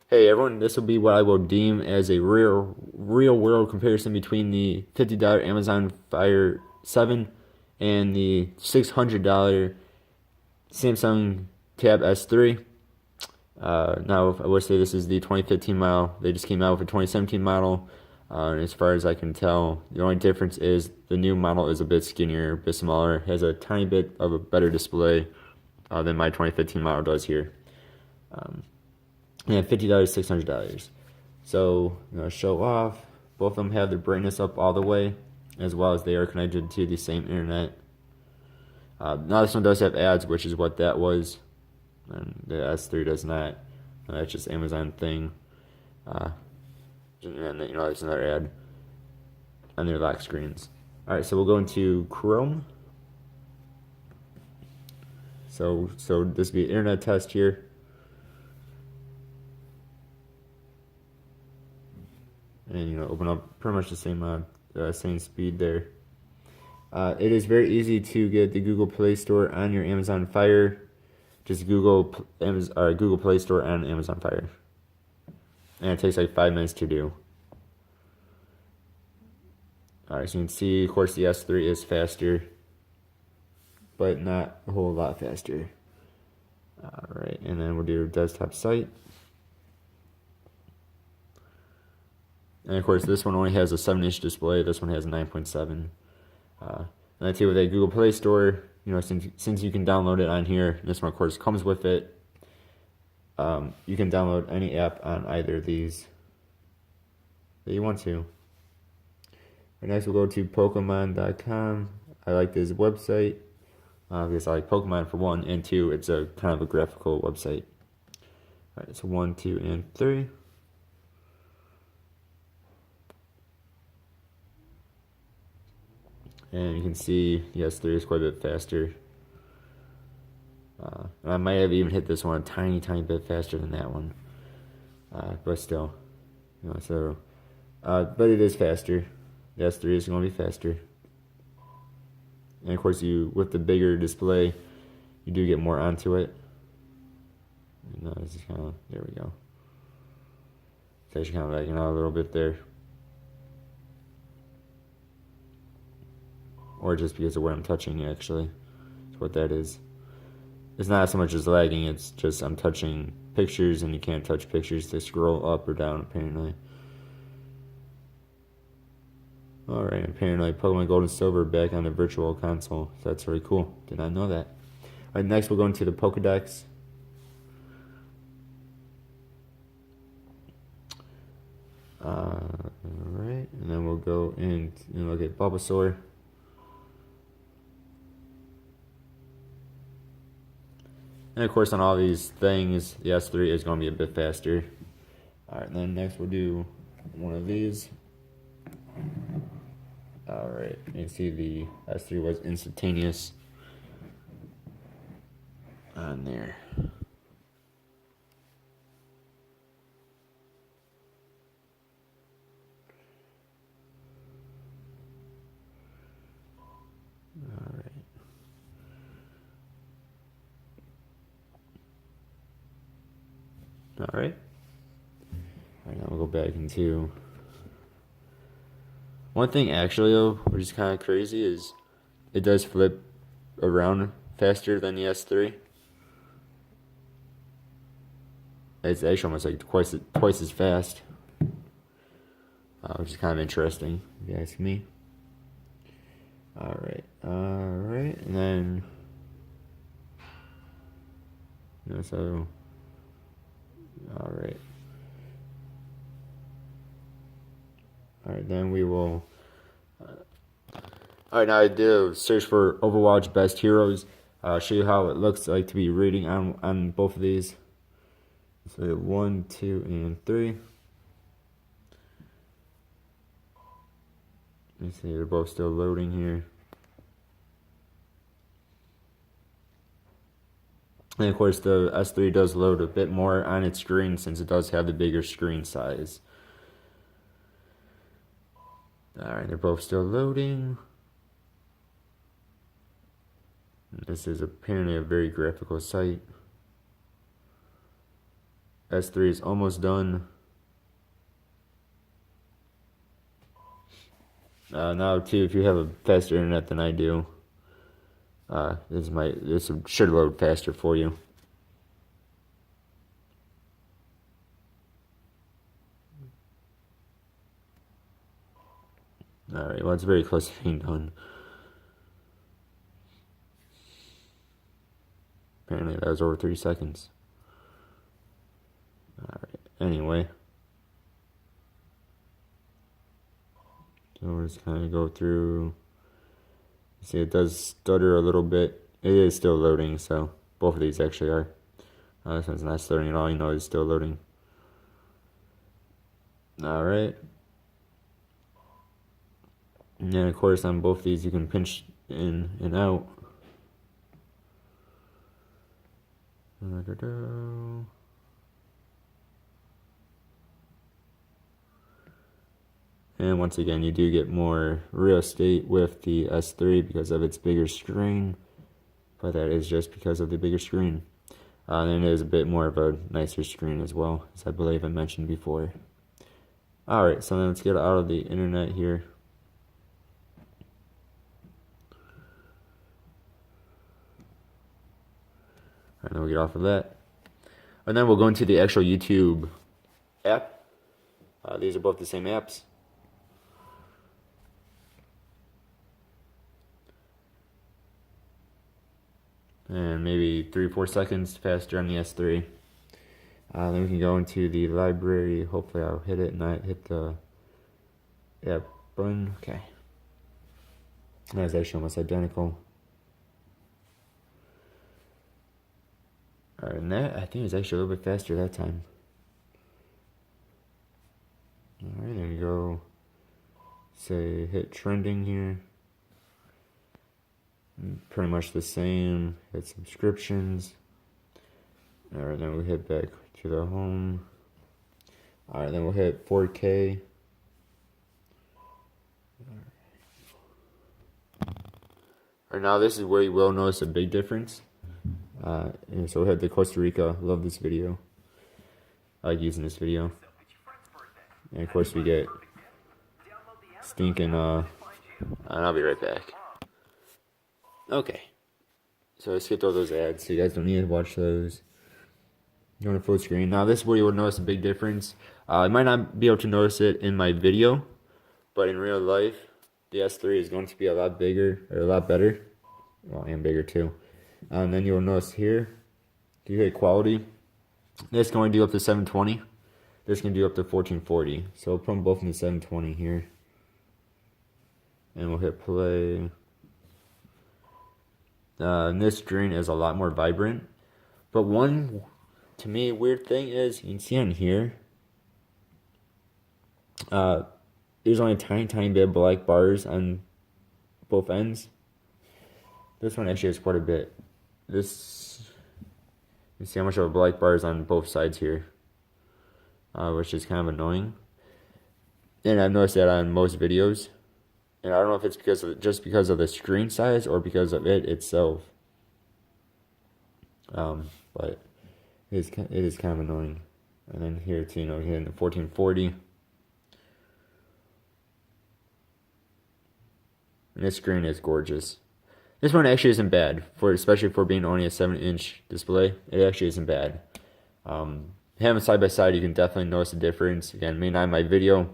Hey everyone, this will be what I will deem as a real world comparison between the $50 Amazon Fire 7 and the $600 Samsung Tab S3. Now, I would say this is the 2015 model. They just came out with a 2017 model. And as far as I can tell, the only difference is the new model is a bit skinnier, a bit smaller, has a tiny bit of a better display than my 2015 model does here. And $50, $600. So, show off. Both of them have their brightness up all the way, as well as they are connected to the same internet. Now this one does have ads, which is what that was, and the S3 does not. That's just Amazon thing. And there's another ad on their lock screens. All right, so we'll go into Chrome. So this will be an internet test here. And open up pretty much the same speed there. It is very easy to get the Google Play Store on your Amazon Fire. Just Google Play Store on Amazon Fire, and it takes like 5 minutes to do. All right, so you can see, of course, the S3 is faster, but not a whole lot faster. All right, and then we'll do desktop site. And of course, this one only has a 7-inch display. This one has a 9.7. And I tell you, with a Google Play Store, since you can download it on here, this one of course comes with it. You can download any app on either of these that you want to. Right, next, we'll go to Pokemon.com. I like this website because I like Pokemon for one, and two, it's a kind of a graphical website. All right, so 1, 2, and 3. And you can see the S3 is quite a bit faster. I might have even hit this one a tiny bit faster than that one. But still, but it is faster. The S3 is going to be faster. And of course, with the bigger display, you do get more onto it. This is kind of, there we go. It's actually kind of like, a little bit there. Or just because of where I'm touching, actually. That's what that is. It's not so much as lagging, it's just I'm touching pictures, and you can't touch pictures to scroll up or down, apparently. Alright, apparently Pokemon Gold and Silver back on the Virtual Console. So that's really cool. Did not know that. Alright, next we'll go into the Pokedex. Alright, and then we'll go and look at Bulbasaur. And of course, on all these things, the S3 is going to be a bit faster. Alright, then next we'll do one of these. Alright, you can see the S3 was instantaneous on there. Alright. Alright. Alright, now we'll go back into... One thing actually though, which is kind of crazy, is it does flip around faster than the S3. It's actually almost like twice as fast, which is kind of interesting, if you ask me. Alright, and then, so, alright. Alright, then we will... Alright, now I did a search for Overwatch Best Heroes. I'll show you how it looks like to be reading on both of these. So 1, 2, and 3. You see they're both still loading here. And of course the S3 does load a bit more on its screen since it does have the bigger screen size. Alright, they're both still loading. This is apparently a very graphical site. S3 is almost done. Now too, if you have a faster internet than I do, this should load faster for you. Alright, well, it's very close to being done. Apparently that was over 3 seconds. Alright, anyway. So we'll just kind of go through. See, it does stutter a little bit. It is still loading, so both of these actually are. This one's not stuttering at all, you know it's still loading. Alright. And then, of course, on both these, you can pinch in and out. And once again, you do get more real estate with the S3 because of its bigger screen. But that is just because of the bigger screen. And it is a bit more of a nicer screen as well, as I believe I mentioned before. Alright, so then let's get out of the internet here. Alright, then we'll get off of that. And then we'll go into the actual YouTube app. These are both the same apps. And maybe 3-4 seconds faster on the S3. Then we can go into the library. Hopefully I'll hit it and not hit the app button. Okay. That's actually almost identical. Alright, and that I think is actually a little bit faster that time. Alright, there you go. Say hit trending here. Pretty much the same. Hit subscriptions. Alright, then we'll hit back to the home. Alright, then we'll hit 4K. Alright, now this is where you will notice a big difference. And so we'll head to Costa Rica. Love this video. I like using this video. And of course we get stinking, and I'll be right back. Okay. So I skipped all those ads, so you guys don't need to watch those. You're on a full screen. Now this is where you will notice a big difference. I might not be able to notice it in my video, but in real life, the S3 is going to be a lot bigger, or a lot better. Well, and bigger too. And then you'll notice here, if you hit quality, this can only do up to 720. This can do up to 1440. So we'll put them both in the 720 here. And we'll hit play. And this screen is a lot more vibrant. But one, to me, weird thing is, you can see on here, there's only a tiny bit of black bars on both ends. This one actually has quite a bit. This, you see how much of a black bar is on both sides here, which is kind of annoying. And I've noticed that on most videos. And I don't know if it's just because of the screen size or because of it itself. But it is kind of annoying. And then here too, you know, hitting the 1440. And this screen is gorgeous. This one actually isn't bad, especially for being only a 7-inch display. It actually isn't bad. Having them side by side, you can definitely notice a difference. Again, maybe not in my video,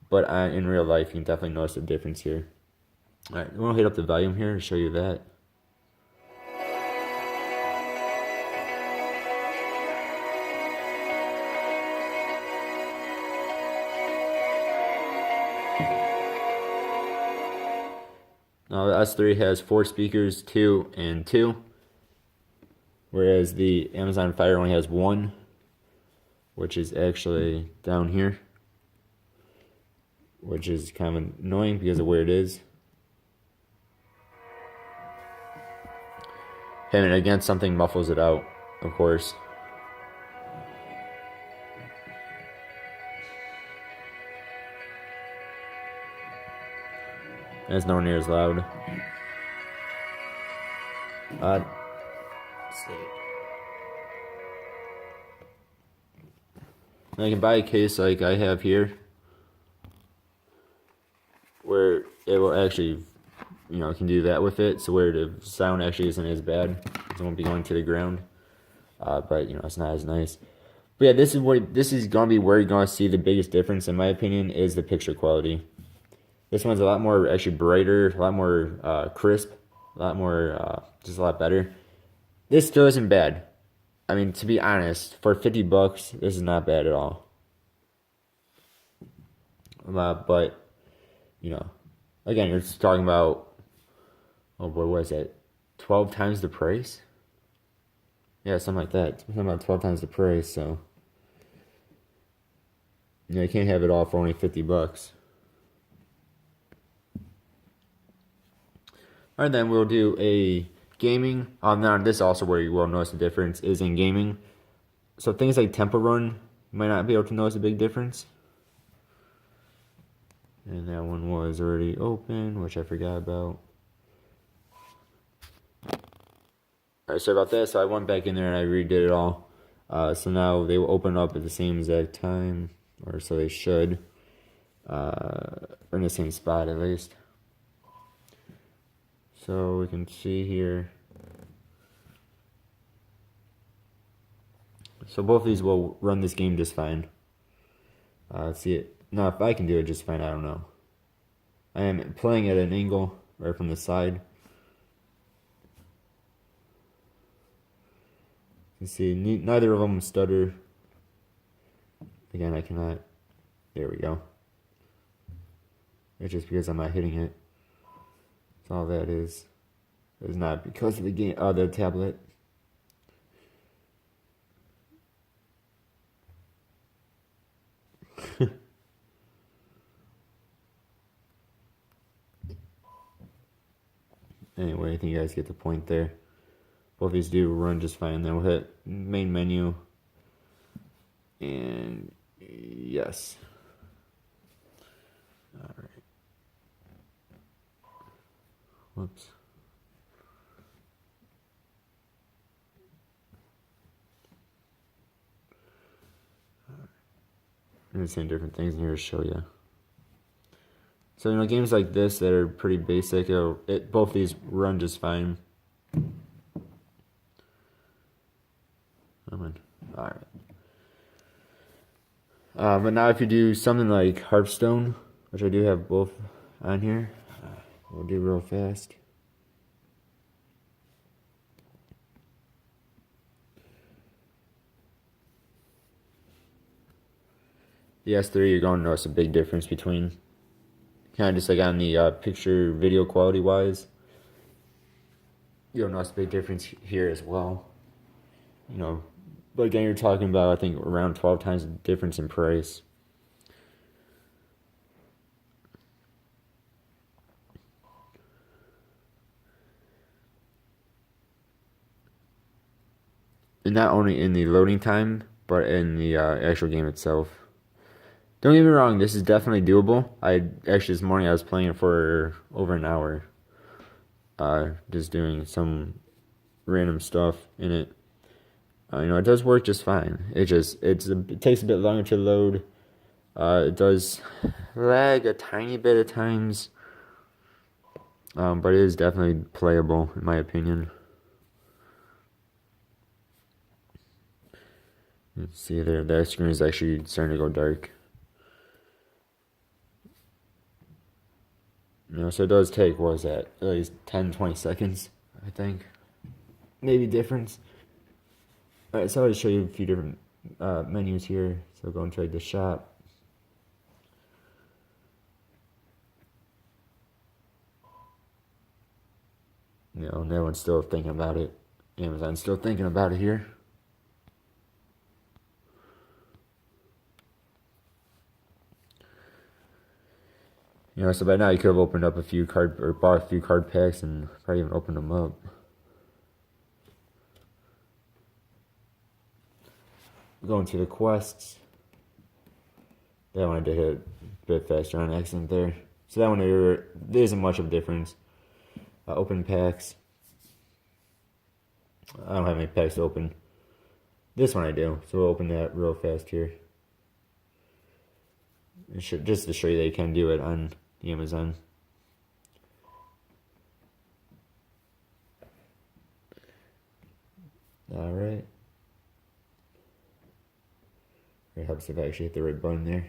but in real life, you can definitely notice a difference here. Alright, I'm going to hit up the volume here to show you that. Now the S3 has 4 speakers, 2 and 2. Whereas the Amazon Fire only has 1, which is actually down here. Which is kind of annoying because of where it is. And again, something muffles it out, of course. And it's nowhere near as loud. Let's see. And I can buy a case like I have here, where it will actually, can do that with it, so where the sound actually isn't as bad. It won't be going to the ground. But it's not as nice. But yeah, this is gonna be where you're gonna see the biggest difference, in my opinion, is the picture quality. This one's a lot more actually brighter, a lot more crisp, a lot more just a lot better. This still isn't bad. I mean, to be honest, for $50, this is not bad at all. But again, you're just talking about, oh boy, what is that? 12 times the price? Yeah, something like that. Something about 12 times the price, so you can't have it all for only $50. Alright, then we'll do a gaming. Now this also where you will notice the difference is in gaming. So things like Temple Run, you might not be able to notice a big difference. And that one was already open, which I forgot about. Alright, sorry about that. So I went back in there and I redid it all. So now they will open up at the same exact time, or so they should. Or in the same spot at least. So we can see here. So both of these will run this game just fine. Let's see it. Now if I can do it just fine, I don't know. I am playing at an angle right from the side. You can see neither of them stutter. Again, I cannot. There we go. It's just because I'm not hitting it. That's all that is. It's not because of the game. The tablet. Anyway, I think you guys get the point there. Both of these do run just fine. Then we'll hit main menu. And yes. Alright. Whoops. I'm just saying different things in here to show you. So, games like this that are pretty basic, both these run just fine. Alright. But now if you do something like Hearthstone, which I do have both on here, we'll do real fast. The S3, you're going to notice a big difference between, kind of just like on the picture video quality wise. You'll notice a big difference here as well. But again, you're talking about, I think, around 12 times the difference in price. And not only in the loading time, but in the actual game itself. Don't get me wrong, this is definitely doable. This morning I was playing it for over an hour. Just doing some random stuff in it. It does work just fine. It takes a bit longer to load. It does lag a tiny bit at times. But it is definitely playable, in my opinion. Let's see there, that screen is actually starting to go dark. So it does take, what is that, at least 10-20 seconds, I think. Maybe difference. Alright, so I'll just show you a few different menus here. So go into the shop. No one's still thinking about it. Amazon's still thinking about it here. So by now you could have opened up bought a few card packs and probably even opened them up. Going to the quests. That one I did hit a bit faster on accident there. So that one there isn't much of a difference. Open packs. I don't have any packs to open. This one I do, so we'll open that real fast here. just to show you that you can do it on the Amazon. All right. It helps if I actually hit the right button there.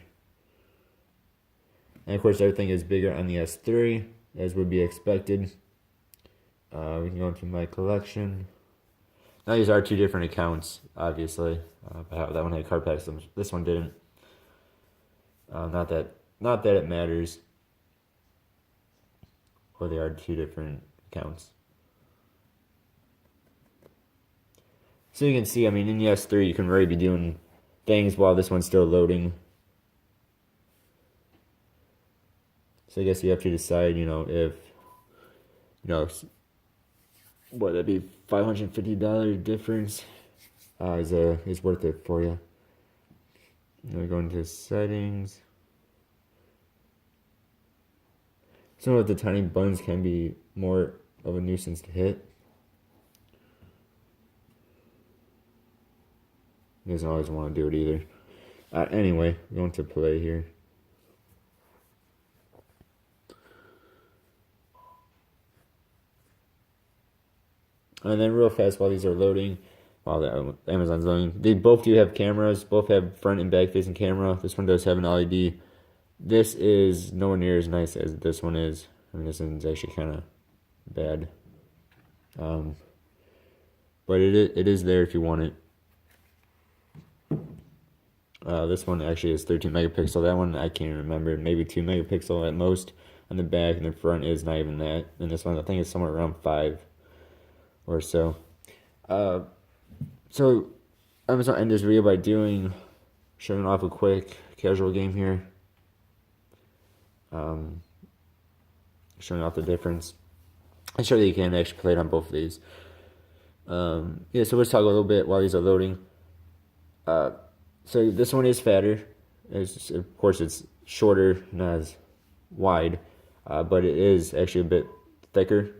And of course, everything is bigger on the S3, as would be expected. We can go into my collection. Now these are two different accounts, obviously. That one had card packs. This one didn't. Not that it matters. But they are two different accounts. So you can see, I mean, in the S3, you can really be doing things while this one's still loading. So I guess you have to decide, if, what, that'd be $550 difference is worth it for you. We go into settings. Some of the tiny buttons can be more of a nuisance to hit. He doesn't always want to do it either. Anyway, we're going to play here. And then real fast while these are loading, while the Amazon's loading, they both do have cameras. Both have front and back facing camera. This one does have an LED. This is nowhere near as nice as this one is. I mean, this one's actually kind of bad. But it is there if you want it. This one actually is 13 megapixel. That one I can't remember. Maybe 2 megapixel at most on the back, and the front is not even that. And this one I think is somewhere around 5 or so. So I'm just gonna end this video by showing off a quick casual game here. Showing off the difference. I show that you can actually play it on both of these. Yeah, so let's talk a little bit while these are loading. So this one is fatter. Of course, it's shorter, not as wide, but it is actually a bit thicker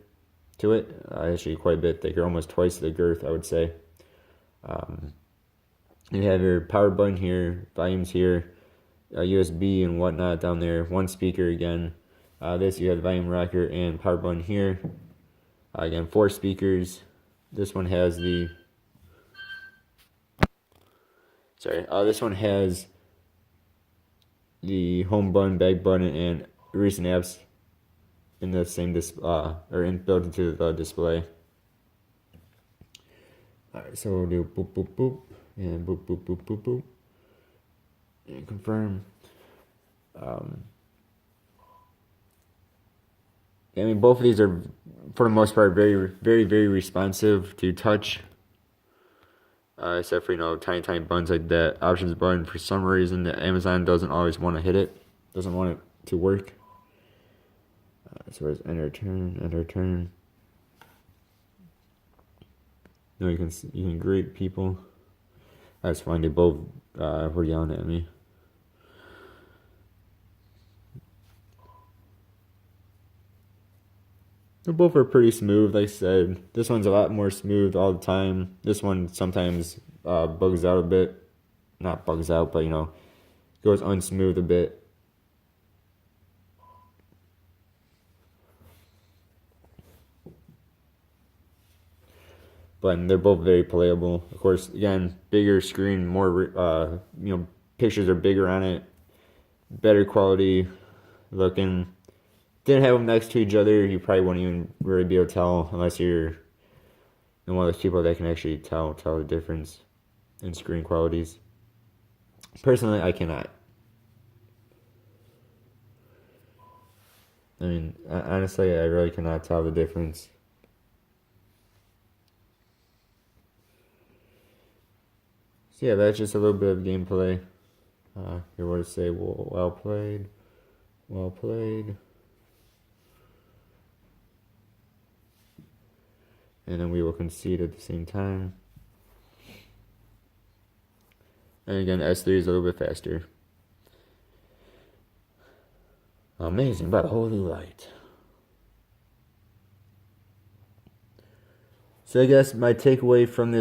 to it. Actually, quite a bit thicker, almost twice the girth, I would say. You have your power button here, volumes here, USB and whatnot down there. One speaker again. This you have the volume rocker and power button here. Again, 4 speakers. This one has the. This one has the home button, back button, and recent apps in the same built into the display. Alright, so we'll do boop boop boop and boop boop boop boop boop and confirm. I mean, both of these are, for the most part, very, very, very responsive to touch. Except for, tiny, tiny buttons like that options button. For some reason, the Amazon doesn't always want to hit it. Doesn't want it to work. So it's enter turn. You can greet people. That's fine. They both were yelling at me. They both are pretty smooth, like I said. This one's a lot more smooth all the time. This one sometimes bugs out a bit. Not bugs out, but goes unsmooth a bit. But they're both very playable. Of course, again, bigger screen, more pictures are bigger on it, better quality looking. Didn't have them next to each other, you probably wouldn't even really be able to tell unless you're one of those people that can actually tell the difference in screen qualities. Personally, I cannot. I mean, honestly, I really cannot tell the difference. So yeah, that's just a little bit of gameplay. Here, what to say? Well played. Well played. And then we will concede at the same time. And again, S3 is a little bit faster. Amazing by the holy light. So I guess my takeaway from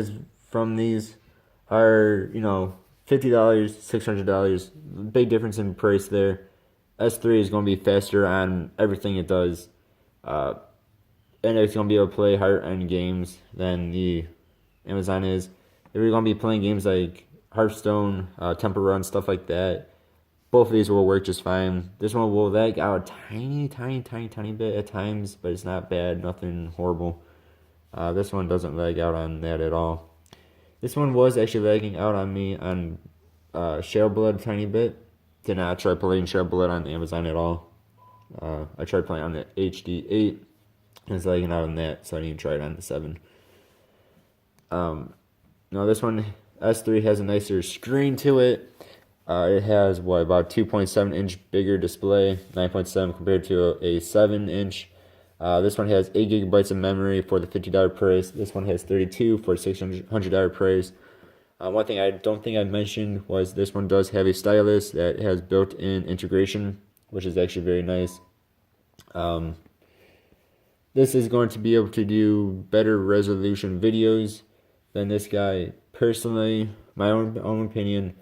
these are, $50, $600, big difference in price there. S3 is going to be faster on everything it does, and it's going to be able to play higher end games than the Amazon is. If you're going to be playing games like Hearthstone, Temple Run, stuff like that, both of these will work just fine. This one will lag out a tiny bit at times, but it's not bad, nothing horrible. This one doesn't lag out on that at all. This one was actually lagging out on me on Shadow Blood a tiny bit. Did not try playing Shadow Blood on Amazon at all. I tried playing on the HD8, and it's lagging out on that, so I didn't even try it on the 7. No, this one, S3, has a nicer screen to it. It has, about 2.7-inch bigger display, 9.7 compared to a 7-inch. This one has 8 gigabytes of memory for the $50 price. This one has 32 for $600 price. One thing I don't think I mentioned was this one does have a stylus that has built-in integration, which is actually very nice. This is going to be able to do better resolution videos than this guy. Personally, my own opinion,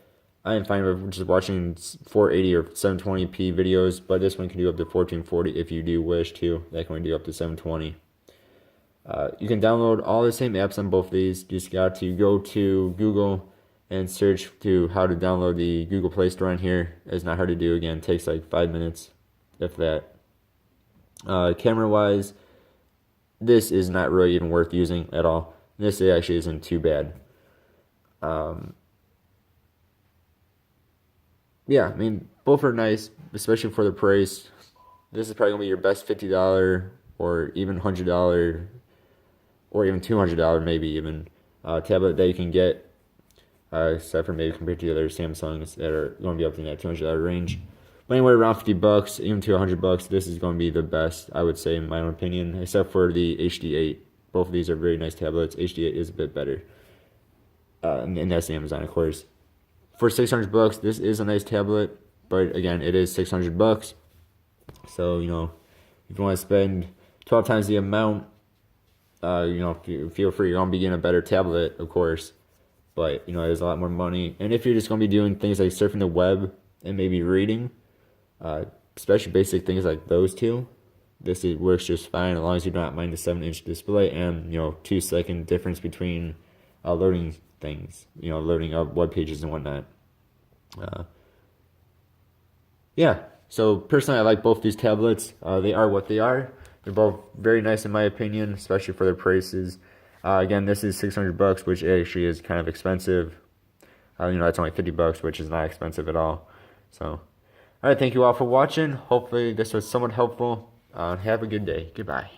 I am fine with just watching 480 or 720p videos, but this one can do up to 1440 if you do wish to. That can do up to 720. You can download all the same apps on both of these. You just got to go to Google and search to how to download the Google Play Store on here. It's not hard to do. Again, it takes like 5 minutes, if that. Camera-wise, this is not really even worth using at all. This actually isn't too bad. Yeah, I mean, both are nice, especially for the price. This is probably going to be your best $50 or even $100 or even $200 maybe even tablet that you can get, except for maybe compared to the other Samsungs that are going to be up in that $200 range. But anyway, around $50, even to $100, this is going to be the best, I would say, in my own opinion, except for the HD8. Both of these are very nice tablets. HD8 is a bit better, and that's the Amazon, of course. For $600, this is a nice tablet, but again, it is $600. So, if you want to spend 12 times the amount, feel free. You're going to be getting a better tablet, of course, but, there's a lot more money. And if you're just going to be doing things like surfing the web and maybe reading, especially basic things like those two, this works just fine as long as you do not mind the 7-inch display and, 2-second difference between loading things, loading up web pages and whatnot. Yeah, so personally, I like both these tablets. They are what they are. They're both very nice in my opinion, especially for their prices. Again, this is $600, which actually is kind of expensive. It's only $50, which is not expensive at all. So, all right, thank you all for watching. Hopefully, this was somewhat helpful. Have a good day. Goodbye.